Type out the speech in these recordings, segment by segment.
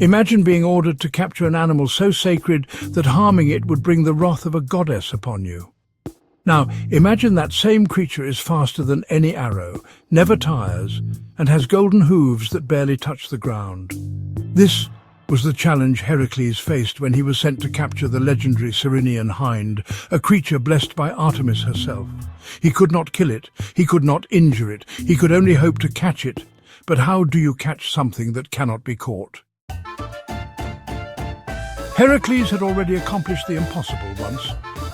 Imagine being ordered to capture an animal so sacred that harming it would bring the wrath of a goddess upon you. Now, imagine that same creature is faster than any arrow, never tires, and has golden hooves that barely touch the ground. This was the challenge Heracles faced when he was sent to capture the legendary Cyrenian Hind, a creature blessed by Artemis herself. He could not kill it, he could not injure it, he could only hope to catch it. But how do you catch something that cannot be caught? Heracles had already accomplished the impossible once.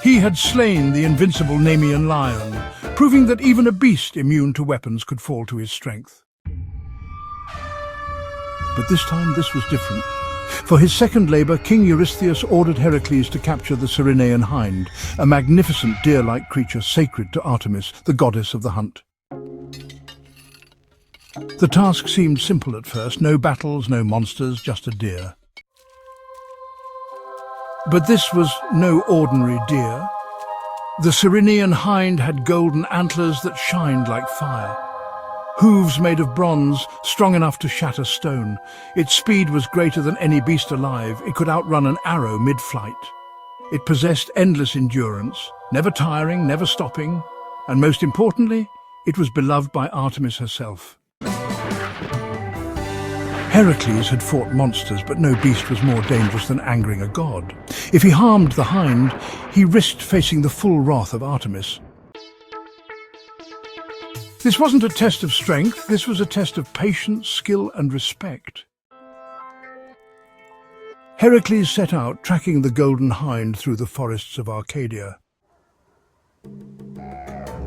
He had slain the invincible Nemean lion, proving that even a beast immune to weapons could fall to his strength. But this time this was different. For his second labour, King Eurystheus ordered Heracles to capture the Ceryneian Hind, a magnificent deer-like creature sacred to Artemis, the goddess of the hunt. The task seemed simple at first, no battles, no monsters, just a deer. But this was no ordinary deer. The Ceryneian Hind had golden antlers that shined like fire. Hooves made of bronze, strong enough to shatter stone. Its speed was greater than any beast alive. It could outrun an arrow mid-flight. It possessed endless endurance, never tiring, never stopping. And most importantly, it was beloved by Artemis herself. Heracles had fought monsters, but no beast was more dangerous than angering a god. If he harmed the hind, he risked facing the full wrath of Artemis. This wasn't a test of strength, this was a test of patience, skill and respect. Heracles set out, tracking the golden hind through the forests of Arcadia.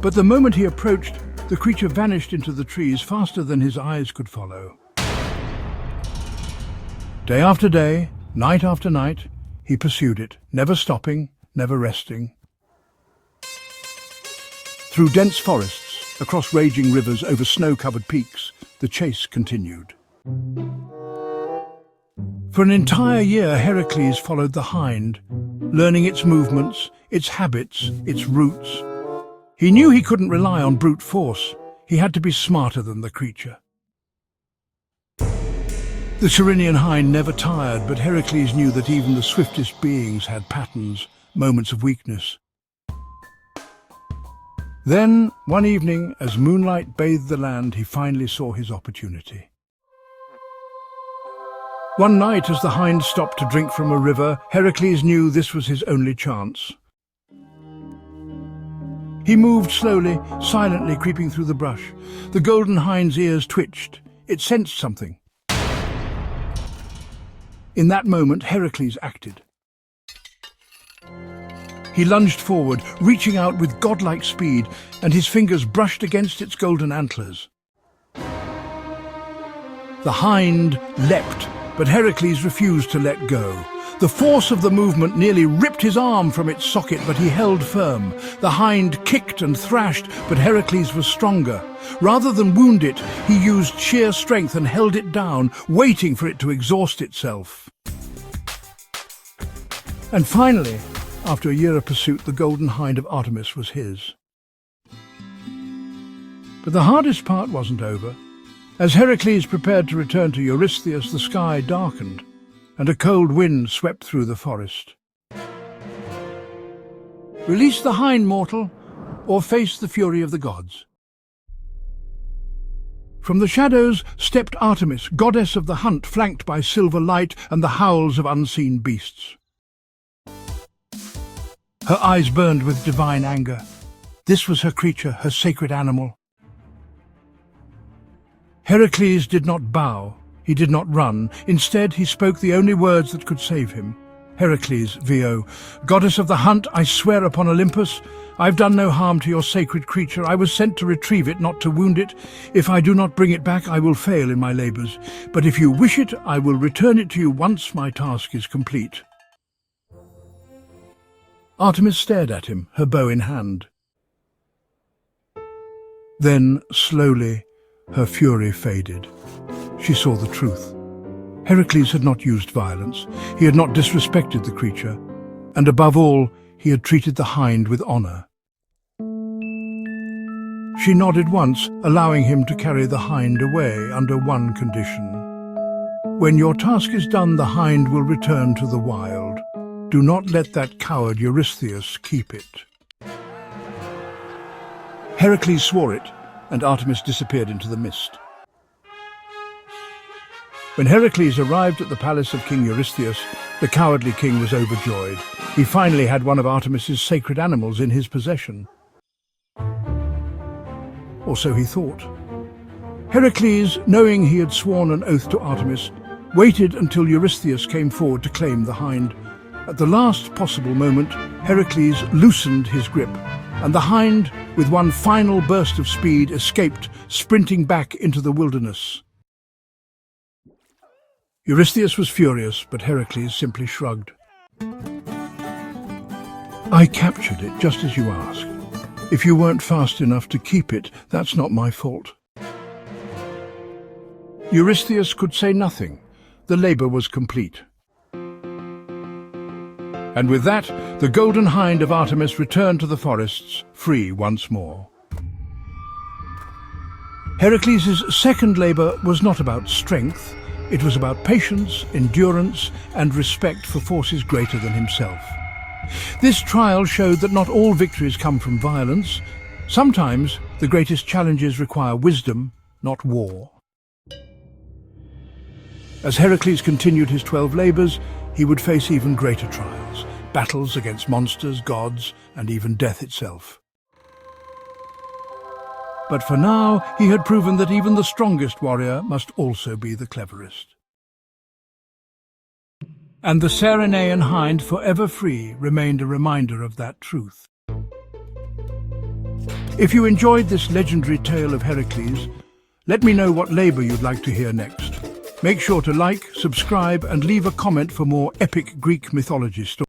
But the moment he approached, the creature vanished into the trees faster than his eyes could follow. Day after day, night after night, he pursued it, never stopping, never resting. Through dense forests, across raging rivers, over snow-covered peaks, the chase continued. For an entire year, Heracles followed the hind, learning its movements, its habits, its routes. He knew he couldn't rely on brute force. He had to be smarter than the creature. The Ceryneian Hind never tired, but Heracles knew that even the swiftest beings had patterns, moments of weakness. Then, one evening, as moonlight bathed the land, he finally saw his opportunity. One night, as the hind stopped to drink from a river, Heracles knew this was his only chance. He moved slowly, silently, creeping through the brush. The golden hind's ears twitched. It sensed something. In that moment, Heracles acted. He lunged forward, reaching out with godlike speed, and his fingers brushed against its golden antlers. The hind leapt, but Heracles refused to let go. The force of the movement nearly ripped his arm from its socket, but he held firm. The hind kicked and thrashed, but Heracles was stronger. Rather than wound it, he used sheer strength and held it down, waiting for it to exhaust itself. And finally, after a year of pursuit, the golden hind of Artemis was his. But the hardest part wasn't over. As Heracles prepared to return to Eurystheus, the sky darkened, and a cold wind swept through the forest. Release the hind, mortal, or face the fury of the gods. From the shadows stepped Artemis, goddess of the hunt, flanked by silver light and the howls of unseen beasts. Her eyes burned with divine anger. This was her creature, her sacred animal. Heracles did not bow. He did not run. Instead, he spoke the only words that could save him. Heracles, VO, goddess of the hunt, I swear upon Olympus, I've done no harm to your sacred creature. I was sent to retrieve it, not to wound it. If I do not bring it back, I will fail in my labours. But if you wish it, I will return it to you once my task is complete. Artemis stared at him, her bow in hand. Then, slowly, her fury faded. She saw the truth. Heracles had not used violence. He had not disrespected the creature. And above all, he had treated the hind with honour. She nodded once, allowing him to carry the hind away under one condition. When your task is done, the hind will return to the wild. Do not let that coward Eurystheus keep it. Heracles swore it, and Artemis disappeared into the mist. When Heracles arrived at the palace of King Eurystheus, the cowardly king was overjoyed. He finally had one of Artemis's sacred animals in his possession. Or so he thought. Heracles, knowing he had sworn an oath to Artemis, waited until Eurystheus came forward to claim the hind. At the last possible moment, Heracles loosened his grip, and the hind, with one final burst of speed, escaped, sprinting back into the wilderness. Eurystheus was furious, but Heracles simply shrugged. I captured it, just as you asked. If you weren't fast enough to keep it, that's not my fault. Eurystheus could say nothing. The labor was complete. And with that, the golden hind of Artemis returned to the forests, free once more. Heracles' second labor was not about strength. It was about patience, endurance, and respect for forces greater than himself. This trial showed that not all victories come from violence. Sometimes the greatest challenges require wisdom, not war. As Heracles continued his 12 labors, he would face even greater trials, battles against monsters, gods, and even death itself. But for now, he had proven that even the strongest warrior must also be the cleverest. And the Ceryneian Hind, forever free, remained a reminder of that truth. If you enjoyed this legendary tale of Heracles, let me know what labor you'd like to hear next. Make sure to like, subscribe, and leave a comment for more epic Greek mythology stories.